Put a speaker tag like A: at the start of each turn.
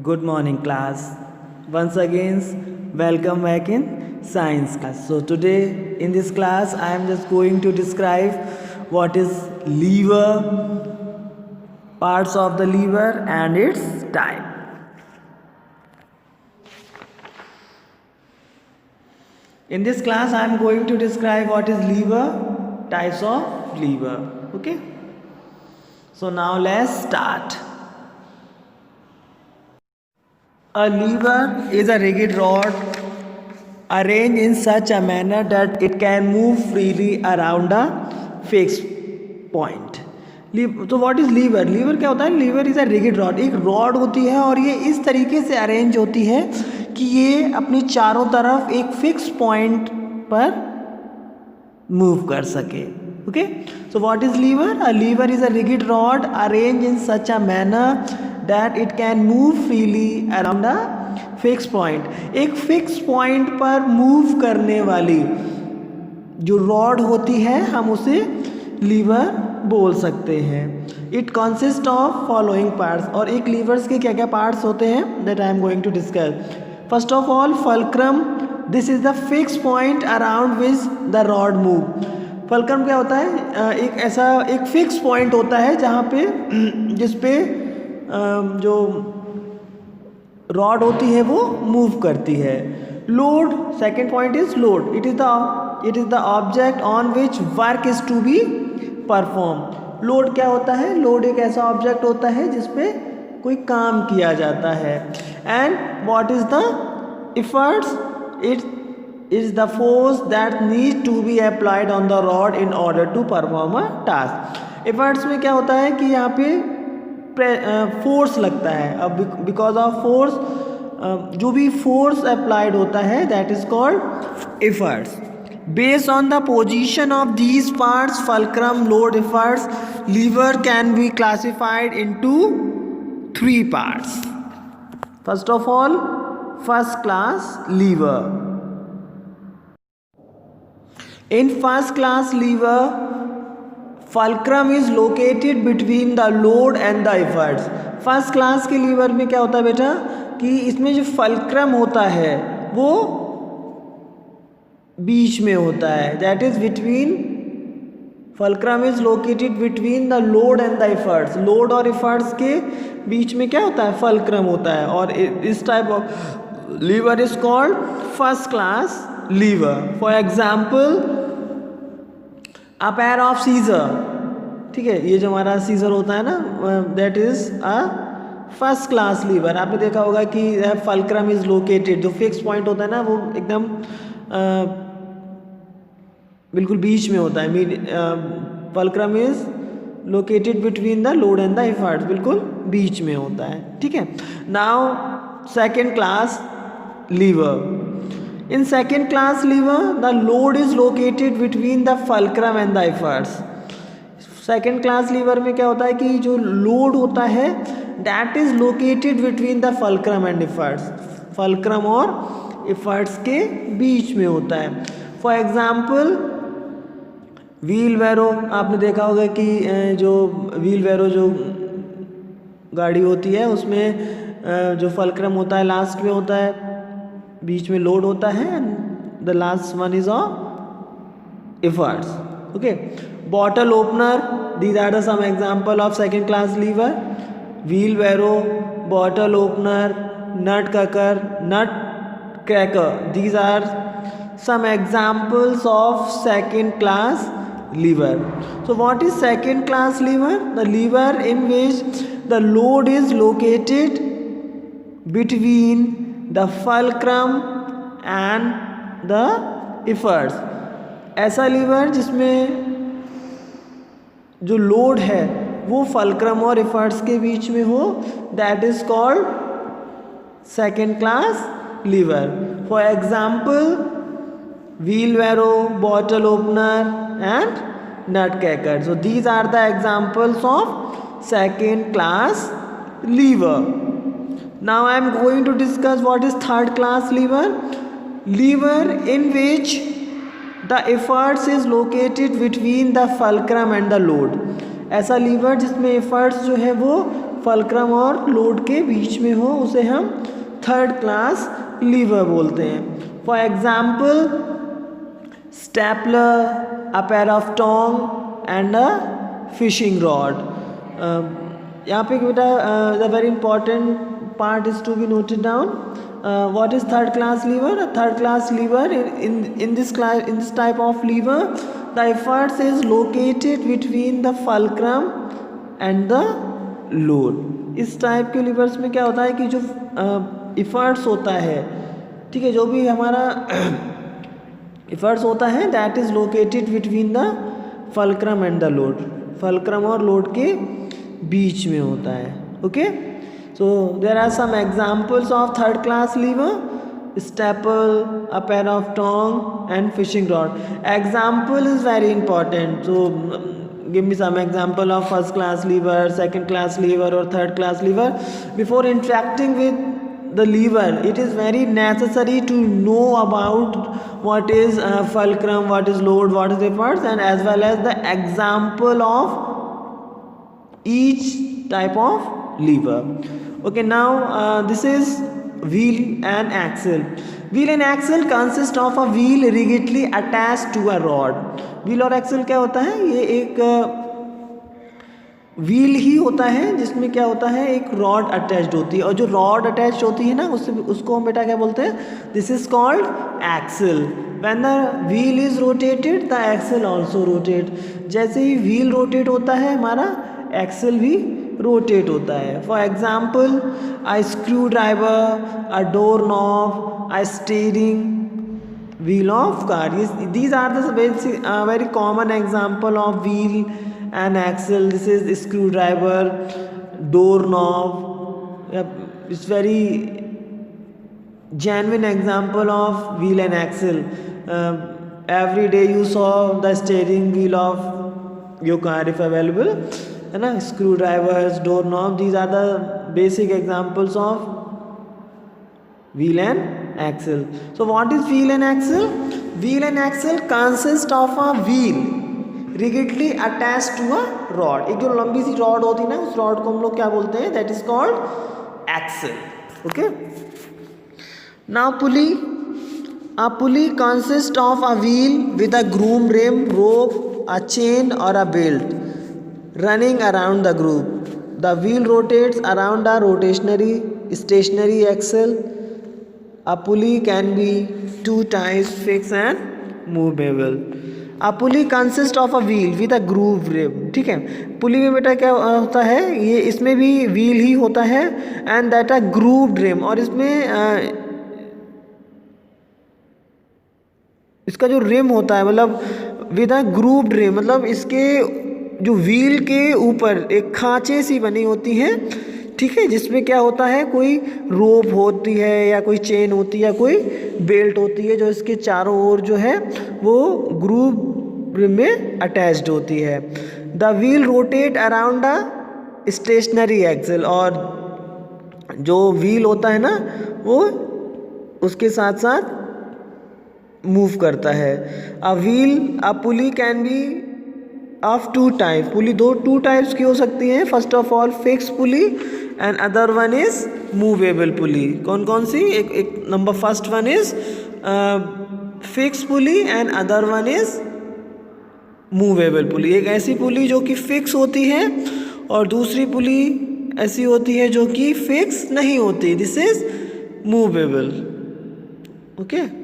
A: Good morning, class. Once again, welcome back in science class. So today in this class, I am just going to describe what is lever, parts of the lever and its type. In this class, I am going to describe what is lever, types of lever. Okay. So now let's start. A lever is a rigid rod arranged in such a manner that it can move freely around a fixed point. तो what is lever? Lever क्या होता है? Lever is a rigid rod, एक rod होती है और ये इस तरीके से अरेंज होती है कि ये अपनी चारों तरफ एक फिक्स पॉइंट पर मूव कर सके. Okay, so what is lever? A lever is a rigid rod arrange in such a manner that it can move freely around a fixed point. एक फिक्स पॉइंट पर मूव करने वाली जो rod होती है हम उसे लीवर बोल सकते हैं. It consist of following parts. और एक लीवर्स के क्या क्या पार्ट्स होते हैं that I am going to discuss. First of all fulcrum. This is the fix point around which the rod move. Fulcrum क्या होता है? एक ऐसा एक फिक्स पॉइंट होता है जहाँ पे जिस पे जो रॉड होती है वो मूव करती है. Load, second point is load. It is the object on which work is to be perform. Load क्या होता है? लोड एक ऐसा ऑब्जेक्ट होता है जिसपे कोई काम किया जाता है. And what is the efforts? It is the force that need to be applied on the rod in order to perform a task. Efforts में क्या होता है कि यहाँ पे फोर्स लगता है. अब बिकॉज ऑफ फोर्स जो भी फोर्स अप्लाइड होता है that is called efforts. Based on the position of these parts fulcrum, load, efforts, lever can be classified into 3 parts. First of all first class lever. In first class lever fulcrum is located between the load and the efforts. First class के lever में क्या होता है बेटा कि इसमें जो fulcrum होता है वो बीच में होता है. That is between, fulcrum is located between the load and the efforts. Load और इफर्ट्स के बीच में क्या होता है? फल्क्रम होता है. और इस type of lever is called first class lever. For example a pair of scissor. ठीक है, ये जो हमारा सीजर होता है ना that is a first class lever. आपने देखा होगा कि फल्क्रम इज लोकेटेड, जो फिक्स पॉइंट होता है ना वो एकदम बिल्कुल बीच में होता है. Fulcrum is located between the load and the efforts, बिल्कुल बीच में होता है. ठीक है. Now second class liver. In second class lever, the load is located between the fulcrum and the efforts. Second class lever में क्या होता है कि जो load होता है that is located between the fulcrum and efforts. fulcrum और efforts के बीच में होता है. For example, wheelbarrow. आपने देखा होगा कि जो wheelbarrow जो गाड़ी होती है उसमें जो fulcrum होता है लास्ट में होता है, बीच में लोड होता है, the last one is of efforts. Okay. Bottle opener. These are the some example of second class lever. Wheelbarrow, bottle opener, nut cracker, nut cracker. These are some examples of second class lever. So what is second class lever? The lever in which the load is located between the fulcrum and the efforts. ऐसा lever जिसमें जो load है वो fulcrum और efforts के बीच में हो that is called second class lever. For example wheelbarrow, bottle opener and nut cracker. So these are the examples of second class lever. Now I am going to discuss what is third class lever. Lever in which the efforts is located between the fulcrum and the load. ऐसा lever जिसमें efforts जो है वो fulcrum और load के बीच में हो उसे हम थर्ड क्लास लीवर बोलते हैं। For example stapler, a pair of tong and a fishing rod. यहाँ पे बेटा the very important part is to be noted down. What is third class lever? A third class lever in this type of lever, the efforts is located between the fulcrum and the load. इस type के levers में क्या होता है कि जो efforts होता है, ठीक है, जो भी हमारा efforts होता है that is located between the fulcrum and the load. fulcrum और load के बीच में होता है. Okay? So there are some examples of third class lever: staple, a pair of tong and fishing rod. Example is very important. So give me some example of first class lever, second class lever or third class lever. Before interacting with the lever, it is very necessary to know about what is fulcrum, what is load, what is efforts, and as well as the example of each type of lever. Okay, now this is wheel and axle. Wheel and axle consist of a wheel rigidly attached to a rod. Wheel और axle क्या होता है? ये एक wheel ही होता है जिसमें क्या होता है, एक रॉड अटैच्ड होती है, और जो रॉड अटैच्ड होती है ना उसको हम बेटा क्या बोलते हैं? This is called axle. When the wheel is rotated the axle also rotate. जैसे ही व्हील रोटेट होता है हमारा एक्सल भी रोटेट होता है. For example a screwdriver, a door knob, a steering wheel of car. These are the very common example of wheel and axle. This is screwdriver, door knob. It's very genuine example of wheel and axle. Every day you saw the steering wheel of your car if available, है ना. Screwdrivers, door knob, these are the basic examples of wheel and axle. So what is wheel and axle? Wheel and axle consist of a wheel rigidly attached to a rod. एक जो लंबी सी rod होती है ना, उस rod को हम लोग क्या बोलते हैं? That is called axle. Okay. Now pulley. A pulley consists of a wheel with a groom rim, rope, a chain or a belt running around the groove. The wheel rotates around a stationary axle. A pulley can be two types, fixed and movable. A pulley consists of a wheel with a groove rim. ठीक है. पुली में बेटा क्या होता है? ये इसमें भी व्हील ही होता है and that a grooved rim. और इसमें इसका जो रिम होता है मतलब विद अ ग्रूव्ड रिम, मतलब इसके जो व्हील के ऊपर एक खांचे सी बनी होती हैं, ठीक है, जिसमें क्या होता है, कोई रोप होती है या कोई चेन होती है या कोई बेल्ट होती है जो इसके चारों ओर जो है वो ग्रूव रिम में अटैच्ड होती है. The wheel rotate around a stationary axle. और जो व्हील होता है ना वो उसके साथ साथ मूव करता है. A pulley can be of two type. Pulley two types की हो सकती हैं. First of all fix pulley and other one is movable pulley. कौन कौन सी? एक number first one is fix pulley and other one is movable pulley. एक ऐसी पुली जो कि फिक्स होती है और दूसरी पुली ऐसी होती है जो कि फिक्स नहीं होती. This is movable. ओके.